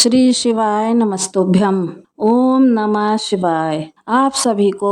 श्री शिवाय नमस्तुभ्यम। ओम नमः शिवाय। आप सभी को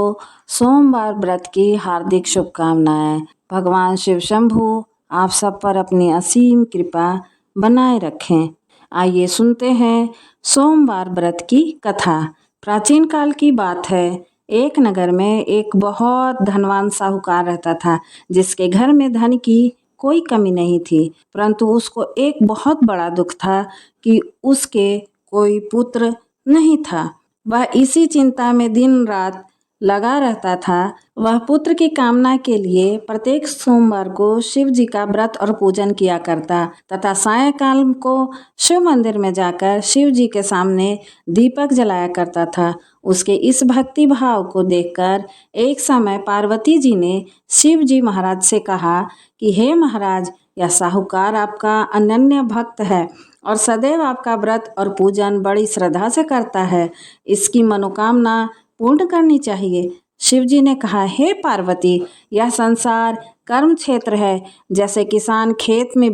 सोमवार व्रत की हार्दिक शुभकामनाएं। भगवान शिव शंभु आप सब पर अपनी असीम कृपा बनाए रखें। आइए सुनते हैं सोमवार व्रत की कथा। प्राचीन काल की बात है। एक नगर में एक बहुत धनवान साहूकार रहता था, जिसके घर में धन की कोई कमी नहीं थी, परंतु उसको एक बहुत बड़ा दुख था कि उसके कोई पुत्र नहीं था। वह इसी चिंता में दिन रात लगा रहता था। वह पुत्र की कामना के लिए प्रत्येक सोमवार को शिव जी का व्रत और पूजन किया करता तथा सायंकाल को शिव मंदिर में जाकर शिव जी के सामने दीपक जलाया करता था। उसके इस भक्ति भाव को देखकर एक समय पार्वती जी ने शिव जी महाराज से कहा कि हे महाराज, यह साहूकार आपका अनन्य भक्त है और सदैव आपका व्रत और पूजन बड़ी श्रद्धा से करता है। इसकी मनोकामना पूर्ण करनी चाहिए। शिव जी ने कहा, हे पार्वती, यह संसार कर्म क्षेत्र है। जैसे किसान खेत में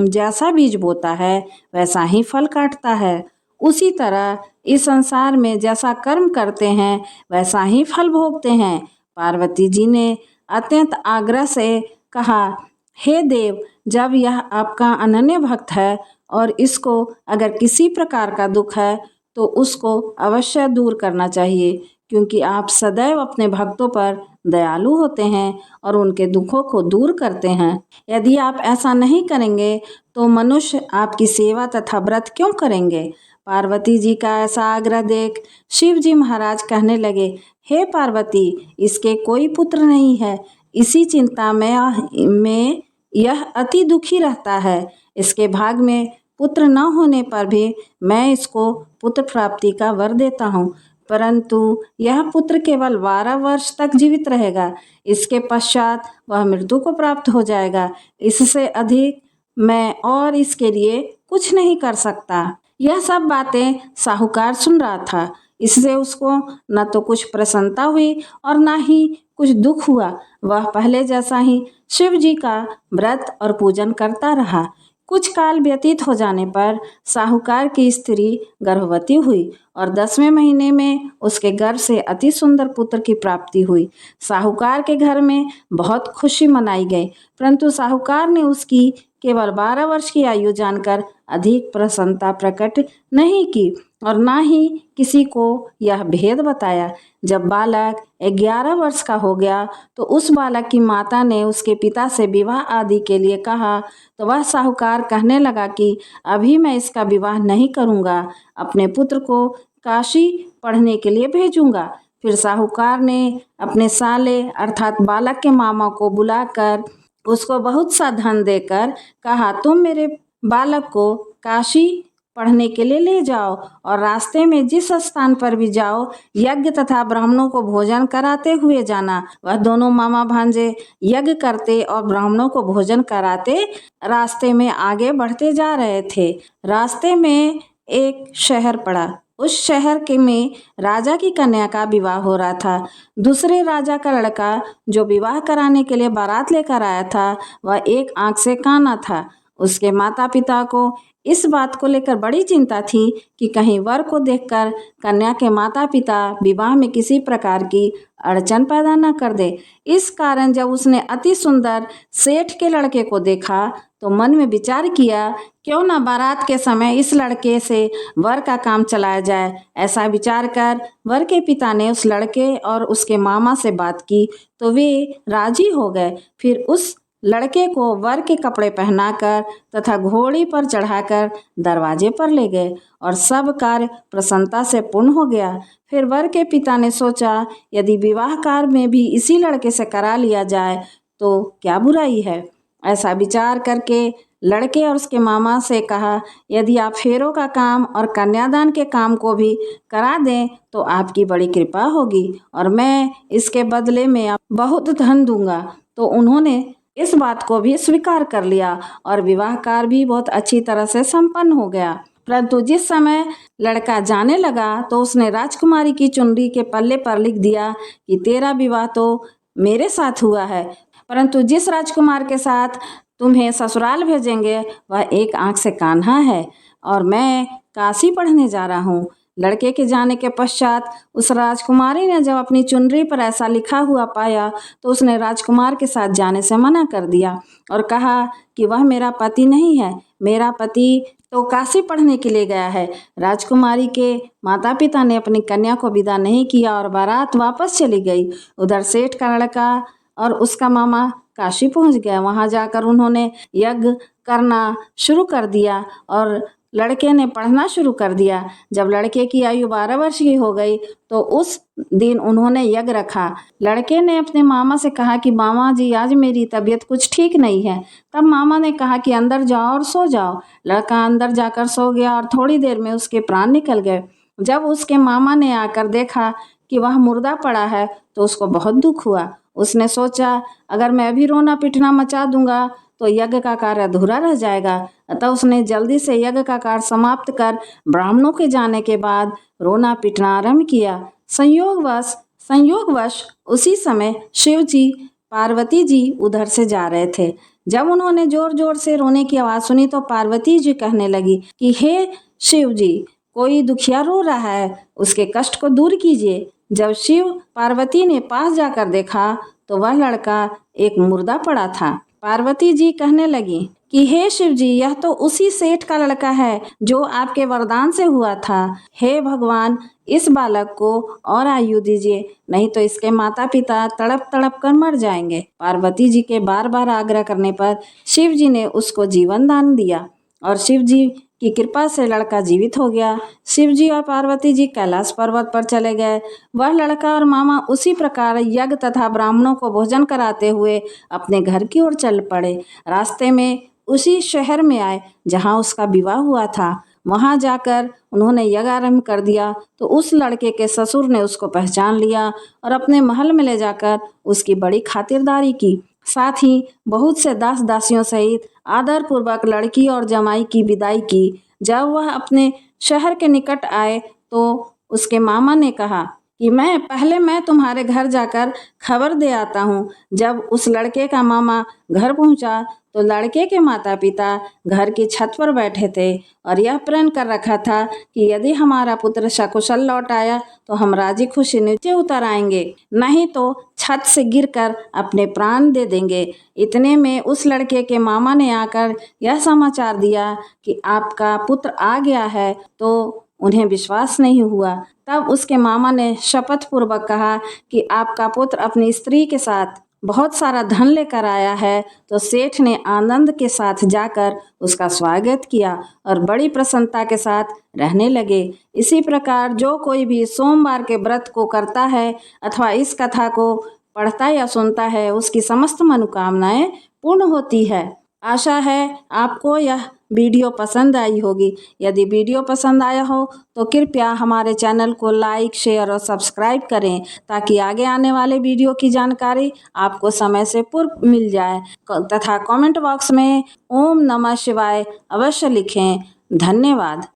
जैसा बीज बोता है वैसा ही फल काटता है, उसी तरह इस संसार में जैसा कर्म करते हैं वैसा ही फल भोगते हैं। पार्वती जी ने अत्यंत आग्रह से कहा, हे देव, जब यह आपका अनन्य भक्त है और इसको अगर किसी प्रकार का दुख है तो उसको अवश्य दूर करना चाहिए, क्योंकि आप सदैव अपने भक्तों पर दयालु होते हैं और उनके दुखों को दूर करते हैं। यदि आप ऐसा नहीं करेंगे तो मनुष्य आपकी सेवा तथा व्रत क्यों करेंगे। पार्वती जी का ऐसा आग्रह देख शिव जी महाराज कहने लगे, हे पार्वती, इसके कोई पुत्र नहीं है। इसी चिंता में यह अति दुखी रहता है। इसके भाग में पुत्र न होने पर भी मैं इसको पुत्र प्राप्ति का वर देता हूँ, परंतु यह पुत्र केवल 12 वर्ष तक जीवित रहेगा। इसके पश्चात वह मृत्यु को प्राप्त हो जाएगा। इससे अधिक मैं और इसके लिए कुछ नहीं कर सकता। यह सब बातें साहूकार सुन रहा था। इससे उसको न तो कुछ प्रसन्नता हुई और न ही कुछ दुख हुआ। वह पहले जैसा ही शिव जी का व्रत और पूजन करता रहा। कुछ काल व्यतीत हो जाने पर साहूकार की स्त्री गर्भवती हुई और 10वें महीने में उसके गर्भ से अति सुंदर पुत्र की प्राप्ति हुई। साहूकार के घर में बहुत खुशी मनाई गई, परंतु साहूकार ने उसकी केवल 12 वर्ष की आयु जानकर अधिक प्रसन्नता प्रकट नहीं की और ना ही किसी को यह भेद बताया। जब बालक 11 वर्ष का हो गया तो उस बालक की माता ने उसके पिता से विवाह आदि के लिए कहा, तो वह साहूकार कहने लगा कि अभी मैं इसका विवाह नहीं करूँगा, अपने पुत्र को काशी पढ़ने के लिए भेजूँगा। फिर साहूकार ने अपने साले अर्थात बालक के मामा को बुलाकर उसको बहुत सा धन देकर कहा, तुम मेरे बालक को काशी पढ़ने के लिए ले जाओ और रास्ते में जिस स्थान पर भी जाओ यज्ञ तथा ब्राह्मणों को भोजन कराते हुए जाना। वह दोनों मामा भांजे यज्ञ करते और ब्राह्मणों को भोजन कराते रास्ते में आगे बढ़ते जा रहे थे। रास्ते में एक शहर पड़ा। उस शहर के में राजा की कन्या का विवाह हो रहा था। दूसरे राजा का लड़का जो विवाह कराने के लिए बारात लेकर आया था वह एक आंख से काना था। उसके माता पिता को इस बात को लेकर बड़ी चिंता थी कि कहीं वर को देखकर कन्या के माता पिता विवाह में किसी प्रकार की अड़चन पैदा न कर दे। इस कारण जब उसने अति सुंदर सेठ के लड़के को देखा तो मन में विचार किया, क्यों न बारात के समय इस लड़के से वर का काम चलाया जाए। ऐसा विचार कर वर के पिता ने उस लड़के और उसके मामा से बात की तो वे राजी हो गए। फिर उस लड़के को वर के कपड़े पहनाकर तथा घोड़ी पर चढ़ाकर दरवाजे पर ले गए और सब कार्य प्रसन्नता से पूर्ण हो गया। फिर वर के पिता ने सोचा, यदि विवाह कार्य में भी इसी लड़के से करा लिया जाए तो क्या बुराई है। ऐसा विचार करके लड़के और उसके मामा से कहा, यदि आप फेरों का काम और कन्यादान के काम को भी करा दें तो आपकी बड़ी कृपा होगी और मैं इसके बदले में आप बहुत धन दूंगा। तो उन्होंने इस बात को भी स्वीकार कर लिया और विवाह कार्य भी बहुत अच्छी तरह से संपन्न हो गया। परंतु जिस समय लड़का जाने लगा तो उसने राजकुमारी की चुनरी के पल्ले पर लिख दिया कि तेरा विवाह तो मेरे साथ हुआ है, परंतु जिस राजकुमार के साथ तुम्हें ससुराल भेजेंगे वह एक आंख से कान्हा है और मैं काशी पढ़ने जा रहा हूँ। लड़के के जाने के पश्चात उस राजकुमारी ने जब अपनी चुनरी पर ऐसा लिखा हुआ पाया तो उसने राजकुमार के साथ जाने से मना कर दिया और कहा कि वह मेरा पति नहीं है, मेरा पति तो काशी पढ़ने के लिए गया है। राजकुमारी के माता पिता ने अपनी कन्या को विदा नहीं किया और बारात वापस चली गई। उधर सेठ का लड़का और उसका मामा काशी पहुंच गया। वहां जाकर उन्होंने यज्ञ करना शुरू कर दिया और लड़के ने पढ़ना शुरू कर दिया। जब लड़के की आयु 12 वर्ष की हो गई तो उस दिन उन्होंने यज्ञ रखा। लड़के ने अपने मामा से कहा कि मामा जी आज मेरी तबीयत कुछ ठीक नहीं है। तब मामा ने कहा कि अंदर जाओ और सो जाओ। लड़का अंदर जाकर सो गया और थोड़ी देर में उसके प्राण निकल गए। जब उसके मामा ने आकर देखा कि वह मुर्दा पड़ा है तो उसको बहुत दुख हुआ। उसने सोचा अगर मैं भी रोना पिटना मचा दूंगा तो यज्ञ का कार्य अधूरा रह जाएगा। अतः उसने जल्दी से यज्ञ का कार्य समाप्त कर ब्राह्मणों के जाने के बाद रोना पीटना आरंभ किया। संयोगवश उसी समय शिव जी पार्वती जी उधर से जा रहे थे। जब उन्होंने जोर जोर से रोने की आवाज़ सुनी तो पार्वती जी कहने लगी कि हे शिव जी, कोई दुखिया रो रहा है, उसके कष्ट को दूर कीजिए। जब शिव पार्वती ने पास जाकर देखा तो वह लड़का एक मुर्दा पड़ा था। पार्वती जी कहने लगी कि हे शिव जी, यह तो उसी सेठ का लड़का है जो आपके वरदान से हुआ था। हे भगवान, इस बालक को और आयु दीजिए, नहीं तो इसके माता पिता तड़प तड़प कर मर जाएंगे। पार्वती जी के बार बार आग्रह करने पर शिव जी ने उसको जीवन दान दिया और शिव जी की कृपा से लड़का जीवित हो गया। शिव जी और पार्वती जी कैलाश पर्वत पर चले गए। वह लड़का और मामा उसी प्रकार यज्ञ तथा ब्राह्मणों को भोजन कराते हुए अपने घर की ओर चल पड़े। रास्ते में उसी शहर में आए जहाँ उसका विवाह हुआ था। वहाँ जाकर उन्होंने यज्ञ आरंभ कर दिया तो उस लड़के के ससुर ने उसको पहचान लिया और अपने महल में ले जाकर उसकी बड़ी खातिरदारी की। साथ ही बहुत से दास दासियों सहित आदरपूर्वक लड़की और जमाई की विदाई की। जब वह अपने शहर के निकट आए तो उसके मामा ने कहा कि मैं तुम्हारे घर जाकर खबर दे आता हूँ। जब उस लड़के का मामा घर पहुँचा तो लड़के के माता पिता घर की छत पर बैठे थे और यह प्रण कर रखा था कि यदि हमारा पुत्र सकुशल लौट आया तो हम राजी खुशी नीचे उतर आएंगे, नहीं तो छत से गिरकर अपने प्राण दे देंगे। इतने में उस लड़के के मामा ने आकर यह समाचार दिया कि आपका पुत्र आ गया है तो उन्हें विश्वास नहीं हुआ। तब उसके मामा ने शपथ पूर्वक कहा कि आपका पुत्र अपनी स्त्री के साथ बहुत सारा धन लेकर आया है। तो सेठ ने आनंद के साथ जाकर उसका स्वागत किया और बड़ी प्रसन्नता के साथ रहने लगे। इसी प्रकार जो कोई भी सोमवार के व्रत को करता है अथवा इस कथा को पढ़ता या सुनता है उसकी समस्त मनोकामनाएं पूर्ण होती है। आशा है आपको यह वीडियो पसंद आई होगी। यदि वीडियो पसंद आया हो तो कृपया हमारे चैनल को लाइक, शेयर और सब्सक्राइब करें ताकि आगे आने वाले वीडियो की जानकारी आपको समय से पूर्व मिल जाए तथा कमेंट बॉक्स में ओम नमः शिवाय अवश्य लिखें। धन्यवाद।